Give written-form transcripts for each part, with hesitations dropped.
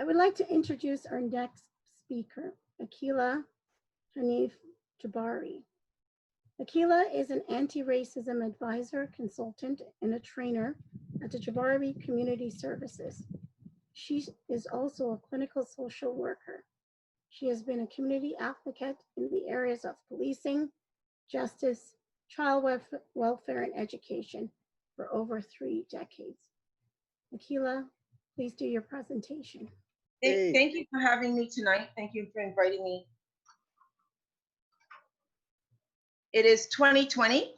I would like to introduce our next speaker, Akilah Haneef Jabari. Akilah is an anti-racism advisor, consultant, and a trainer at the Jabari Community Services. She is also a clinical social worker. She has been a community advocate in the areas of policing, justice, child welfare, and education for over 3 decades. Akilah, please do your presentation. Thank you for having me tonight. Thank you for inviting me. It is 2020,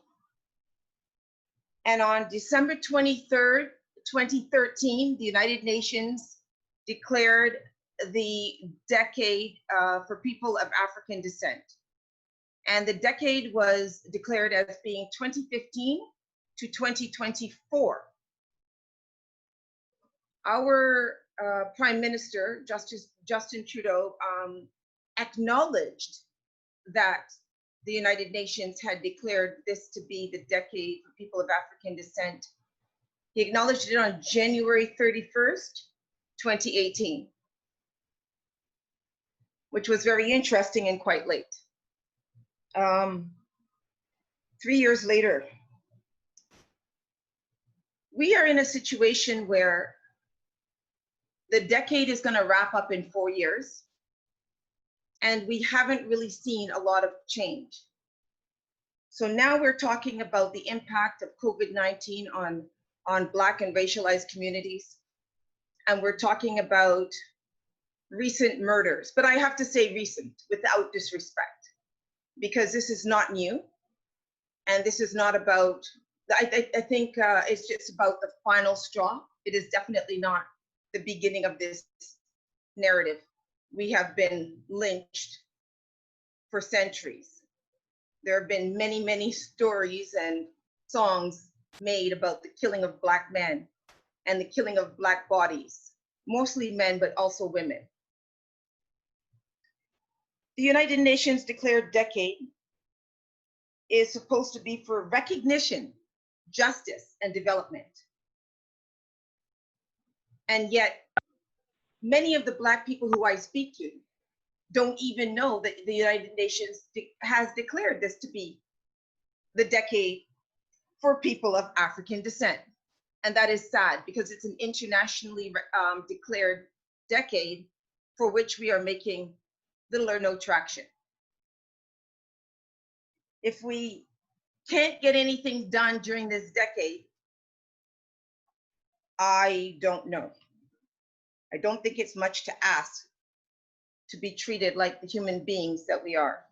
and on December 23rd, 2013, the United Nations declared the decade for people of African descent. And the decade was declared as being 2015 to 2024. Our Prime Minister, Justin Trudeau, acknowledged that the United Nations had declared this to be the decade for people of African descent. He acknowledged it on January 31st, 2018, which was very interesting and quite late. 3 years later, we are in a situation where the decade is going to wrap up in 4 years, and we haven't really seen a lot of change. So now we're talking about the impact of COVID-19 on Black and racialized communities, and we're talking about recent murders. But I have to say recent, without disrespect, because this is not new, and this is not about, I think it's just about the final straw. It is definitely not the beginning of this narrative. We have been lynched for centuries. There have been many, many stories and songs made about the killing of Black men and the killing of Black bodies, mostly men, but also women. The United Nations declared decade is supposed to be for recognition, justice, and development. And yet, many of the Black people who I speak to don't even know that the United Nations has declared this to be the decade for people of African descent. And that is sad, because it's an internationally declared decade for which we are making little or no traction. If we can't get anything done during this decade, I don't know. I don't think it's much to ask to be treated like the human beings that we are.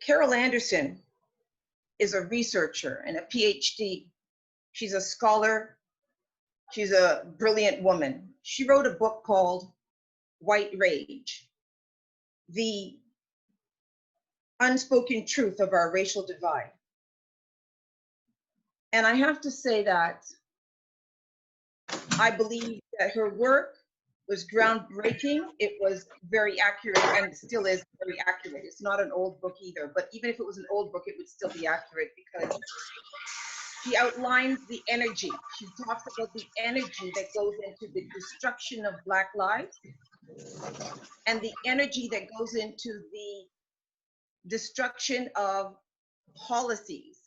Carol Anderson is a researcher and a PhD. She's a scholar. She's a brilliant woman. She wrote a book called White Rage, the unspoken truth of our racial divide. And I have to say that I believe that her work was groundbreaking. It was very accurate, and still is very accurate. It's not an old book either, but even if it was an old book, it would still be accurate, because she outlines the energy. She talks about the energy that goes into the destruction of Black lives and the energy that goes into the destruction of policies,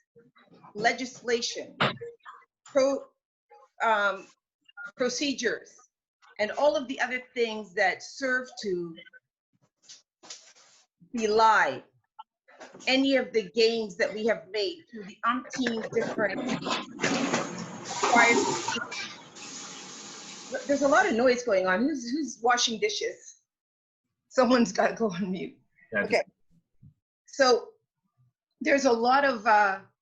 legislation, procedures, and all of the other things that serve to belie any of the gains that we have made through the umpteen different. There's a lot of noise going on. Who's washing dishes? Someone's got to go on mute. Okay. So there's a lot of,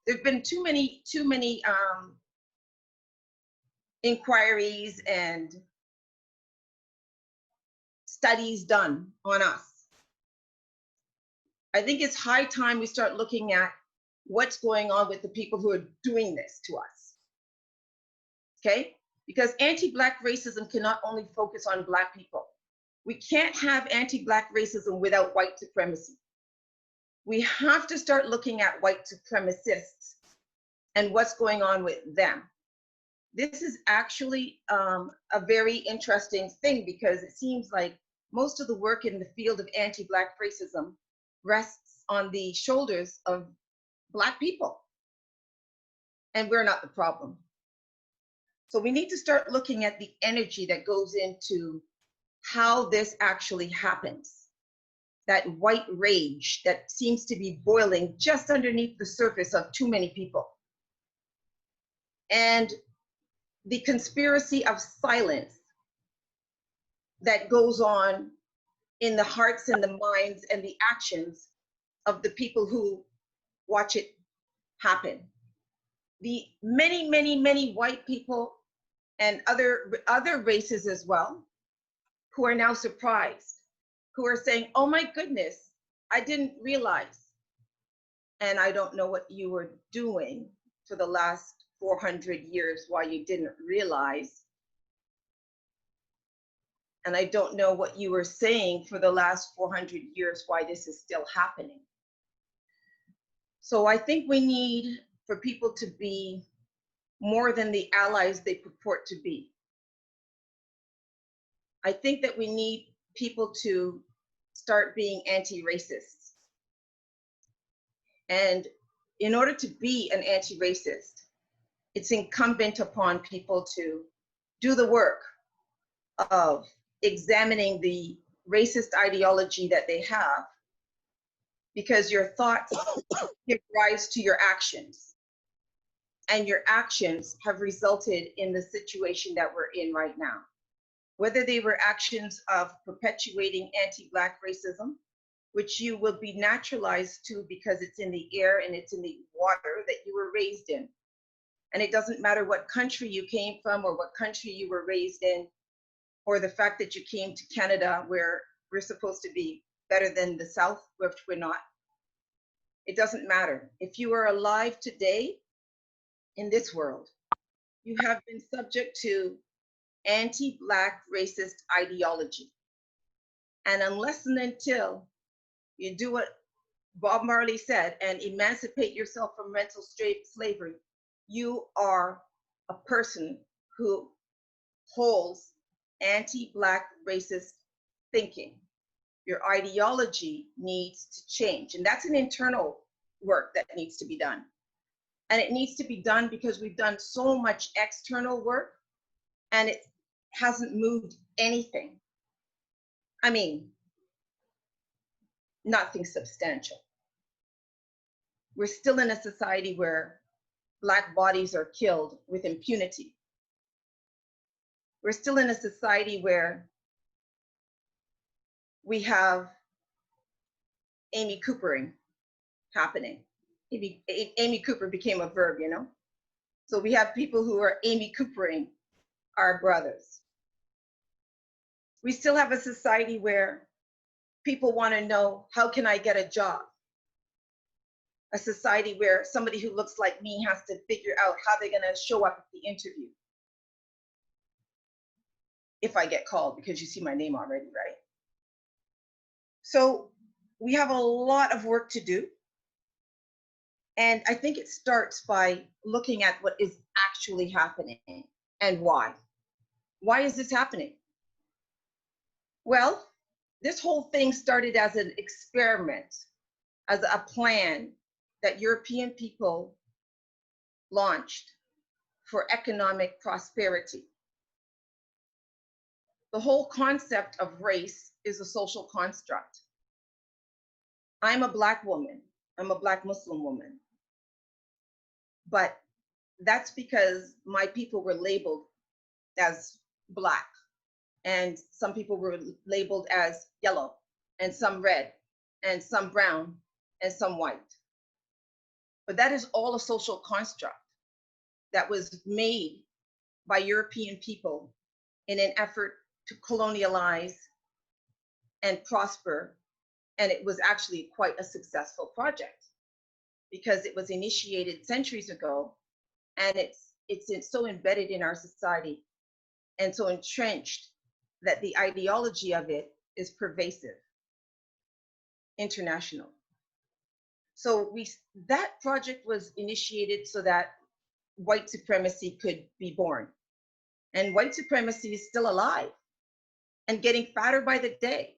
there've been too many inquiries and studies done on us. I think it's high time we start looking at what's going on with the people who are doing this to us, okay? Because anti-Black racism cannot only focus on Black people. We can't have anti-Black racism without white supremacy. We have to start looking at white supremacists and what's going on with them. this is actually a very interesting thing, because it seems like most of the work in the field of anti-Black racism rests on the shoulders of Black people, and we're not the problem. So we need to start looking at the energy that goes into how this actually happens. That white rage that seems to be boiling just underneath the surface of too many people. And the conspiracy of silence that goes on in the hearts and the minds and the actions of the people who watch it happen. The many, many, many white people and other races as well, who are now surprised, who are saying, oh my goodness, I didn't realize. And I don't know what you were doing for the last 400 years why you didn't realize. And I don't know what you were saying for the last 400 years why this is still happening. So I think we need for people to be more than the allies they purport to be. I think that we need people to start being anti-racist. And in order to be an anti-racist, it's incumbent upon people to do the work of examining the racist ideology that they have, because your thoughts give rise to your actions. And your actions have resulted in the situation that we're in right now. Whether they were actions of perpetuating anti-Black racism, which you will be naturalized to because it's in the air and it's in the water that you were raised in. And it doesn't matter what country you came from or what country you were raised in, or the fact that you came to Canada where we're supposed to be better than the South, which we're not. It doesn't matter. If you are alive today in this world, you have been subject to anti-Black racist ideology. And unless and until you do what Bob Marley said and emancipate yourself from mental slavery, you are a person who holds anti-Black racist thinking. Your ideology needs to change. And that's an internal work that needs to be done. And it needs to be done because we've done so much external work and it hasn't moved anything. I mean, nothing substantial. We're still in a society where Black bodies are killed with impunity. We're still in a society where we have Amy Coopering happening. Amy Cooper became a verb, you know? So we have people who are Amy Coopering our brothers. We still have a society where people want to know, how can I get a job? A society where somebody who looks like me has to figure out how they're going to show up at the interview. If I get called, because you see my name already, right? So we have a lot of work to do. And I think it starts by looking at what is actually happening and why. Why is this happening? Well, this whole thing started as an experiment, as a plan that European people launched for economic prosperity. The whole concept of race is a social construct. I'm a Black woman. I'm a Black Muslim woman. But that's because my people were labeled as Black, and some people were labeled as yellow, and some red, and some brown, and some white. But that is all a social construct that was made by European people in an effort to colonialize and prosper. And it was actually quite a successful project because it was initiated centuries ago, and it's so embedded in our society and so entrenched that the ideology of it is pervasive, international. So that project was initiated so that white supremacy could be born. And white supremacy is still alive and getting fatter by the day.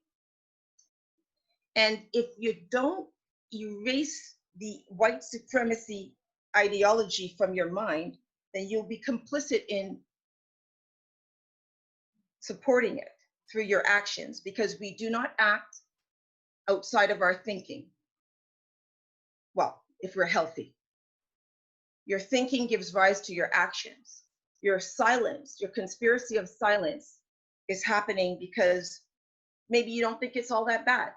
And if you don't erase the white supremacy ideology from your mind, then you'll be complicit in supporting it through your actions, because we do not act outside of our thinking. Well, if we're healthy. Your thinking gives rise to your actions. Your silence, your conspiracy of silence is happening because maybe you don't think it's all that bad.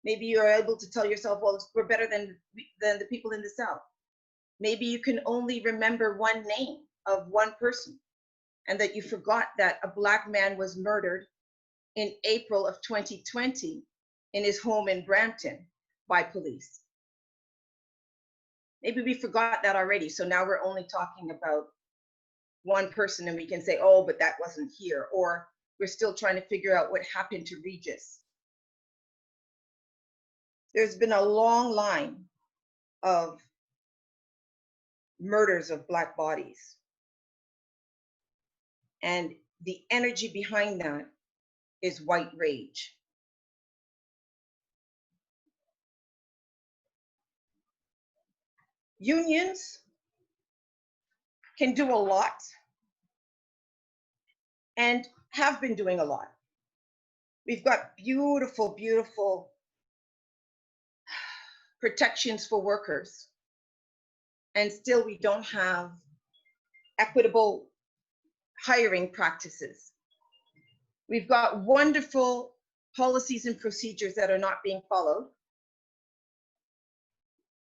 Maybe you're able to tell yourself, well, we're better than the people in the South. Maybe you can only remember one name of one person, and that you forgot that a Black man was murdered in April of 2020 in his home in Brampton by police. Maybe we forgot that already. So now we're only talking about one person, and we can say, oh, but that wasn't here. Or we're still trying to figure out what happened to Regis. There's been a long line of murders of Black bodies. And the energy behind that is white rage. Unions can do a lot and have been doing a lot. We've got beautiful, beautiful protections for workers, and still we don't have equitable hiring practices. We've got wonderful policies and procedures that are not being followed.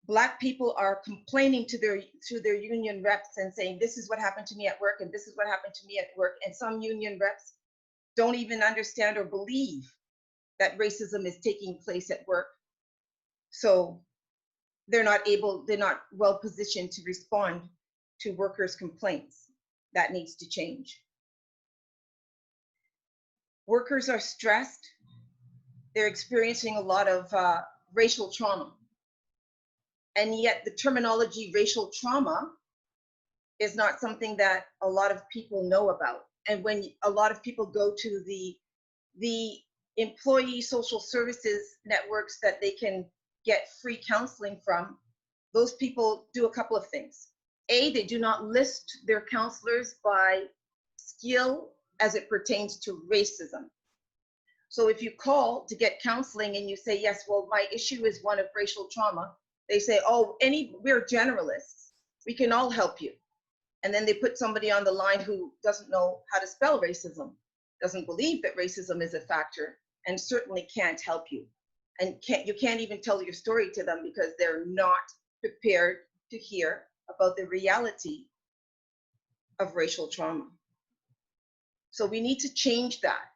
Black people are complaining to their union reps and saying, this is what happened to me at work, and this is what happened to me at work. And some union reps don't even understand or believe that racism is taking place at work. So they're not well positioned to respond to workers' complaints. That needs to change. Workers are stressed. They're experiencing a lot of racial trauma. And yet the terminology racial trauma is not something that a lot of people know about. And when a lot of people go to the employee social services networks that they can get free counseling from, those people do a couple of things. A, they do not list their counselors by skill as it pertains to racism. So if you call to get counseling and you say, yes, well, my issue is one of racial trauma, they say, oh, we're generalists. We can all help you. And then they put somebody on the line who doesn't know how to spell racism, doesn't believe that racism is a factor, and certainly can't help you. And you can't even tell your story to them because they're not prepared to hear about the reality of racial trauma. So we need to change that,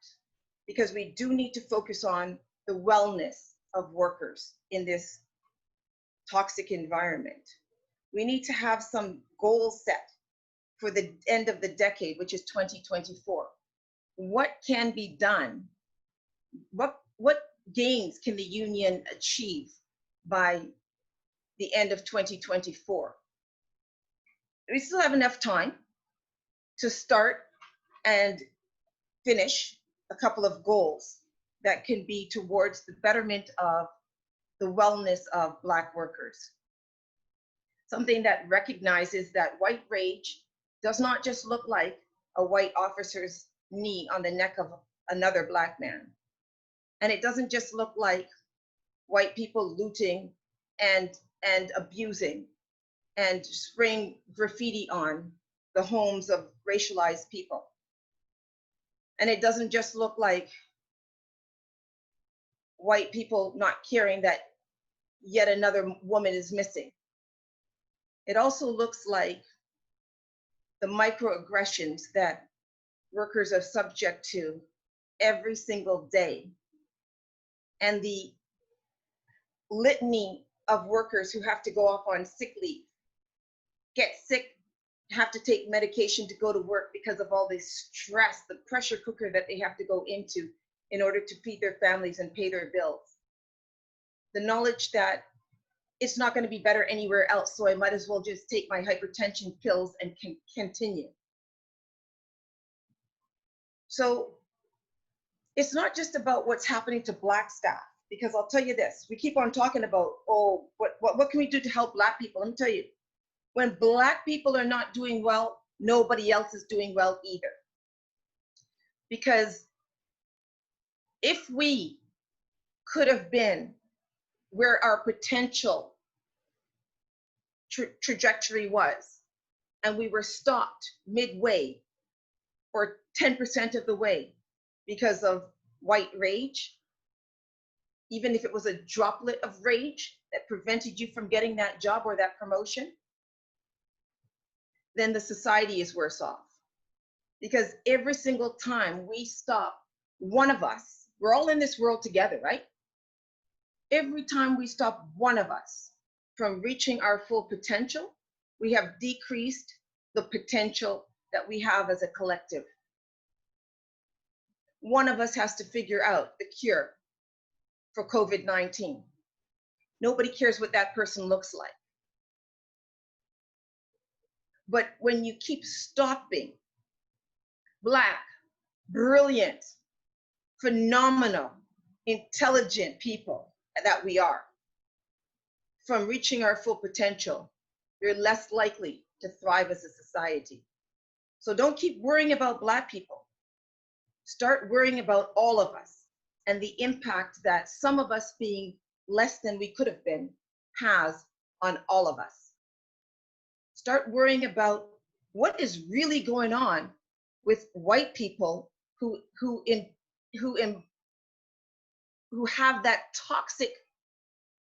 because we do need to focus on the wellness of workers in this toxic environment. We need to have some goals set for the end of the decade, which is 2024. What can be done? What gains can the union achieve by the end of 2024? We still have enough time to start and finish a couple of goals that can be towards the betterment of the wellness of Black workers. Something that recognizes that white rage does not just look like a white officer's knee on the neck of another Black man. And it doesn't just look like white people looting and abusing and spraying graffiti on the homes of racialized people. And it doesn't just look like white people not caring that yet another woman is missing. It also looks like the microaggressions that workers are subject to every single day, and the litany of workers who have to go off on sick leave, get sick, have to take medication to go to work because of all this stress, the pressure cooker that they have to go into in order to feed their families and pay their bills. The knowledge that it's not going to be better anywhere else, so I might as well just take my hypertension pills and continue. So it's not just about what's happening to Black staff, because I'll tell you this, we keep on talking about, oh, what can we do to help Black people? Let me tell you, when Black people are not doing well, nobody else is doing well either. Because if we could have been where our potential trajectory was, and we were stopped midway or 10% of the way because of white rage, even if it was a droplet of rage that prevented you from getting that job or that promotion, then the society is worse off. Because every single time we stop one of us, we're all in this world together, right? Every time we stop one of us from reaching our full potential, we have decreased the potential that we have as a collective. One of us has to figure out the cure for COVID-19. Nobody cares what that person looks like. But when you keep stopping Black, brilliant, phenomenal, intelligent people that we are from reaching our full potential, we're less likely to thrive as a society. So don't keep worrying about Black people. Start worrying about all of us and the impact that some of us being less than we could have been has on all of us. Start worrying about what is really going on with white people who have that toxic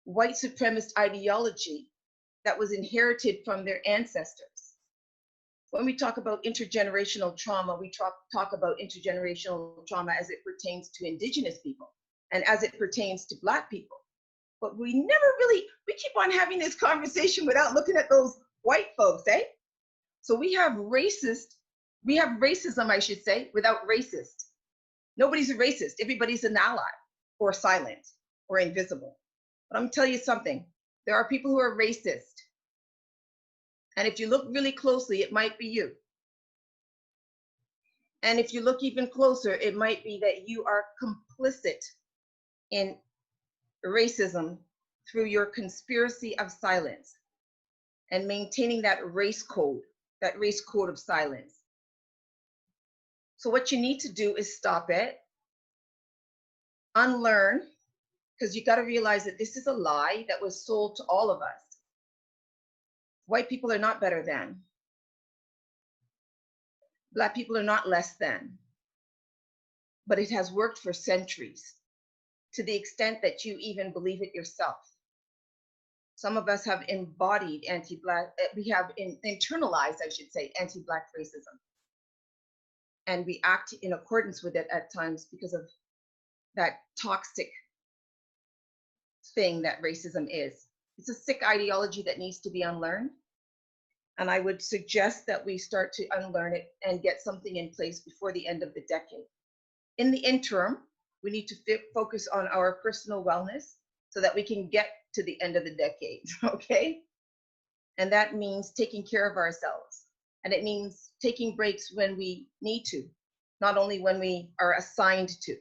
white supremacist ideology that was inherited from their ancestors. When we talk about intergenerational trauma, we talk about intergenerational trauma as it pertains to Indigenous people and as it pertains to Black people. But we keep on having this conversation without looking at those white folks, eh? So we have racism, I should say, without racist. Nobody's a racist, everybody's an ally or silent or invisible. But I'm gonna tell you something, there are people who are racist. And if you look really closely, it might be you. And if you look even closer, it might be that you are complicit in racism through your conspiracy of silence and maintaining that race code of silence. So what you need to do is stop it, unlearn, because you got to realize that this is a lie that was sold to all of us. White people are not better than. Black people are not less than. But it has worked for centuries, to the extent that you even believe it yourself. Some of us have embodied we have internalized, I should say, anti-Black racism. And we act in accordance with it at times because of that toxic thing that racism is. It's a sick ideology that needs to be unlearned. And I would suggest that we start to unlearn it and get something in place before the end of the decade. In the interim, we need to focus on our personal wellness so that we can get to the end of the decade, okay? And that means taking care of ourselves. And it means taking breaks when we need to, not only when we are assigned to.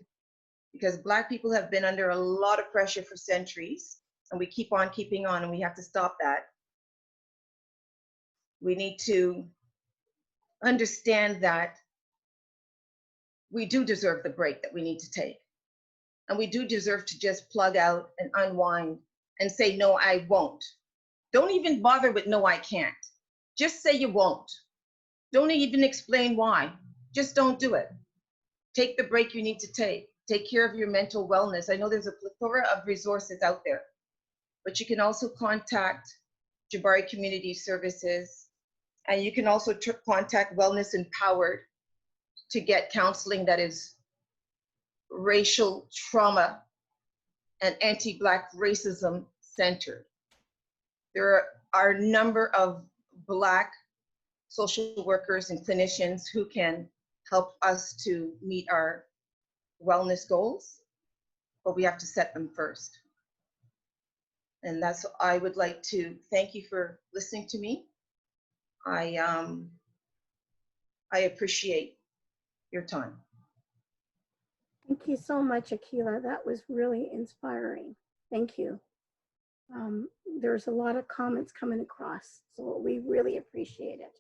Because Black people have been under a lot of pressure for centuries, and we keep on keeping on, and we have to stop that. We need to understand that we do deserve the break that we need to take. And we do deserve to just plug out and unwind and say, no, I won't. Don't even bother with no, I can't. Just say you won't. Don't even explain why. Just don't do it. Take the break you need to take. Take care of your mental wellness. I know there's a plethora of resources out there, but you can also contact Jabari Community Services, and you can also contact Wellness Empowered to get counseling that is racial trauma and anti-Black racism centered. There are a number of Black social workers and clinicians who can help us to meet our wellness goals, but we have to set them first. And I would like to thank you for listening to me. I appreciate your time. Thank you so much, Akilah. That was really inspiring. Thank you. There's a lot of comments coming across, so we really appreciate it.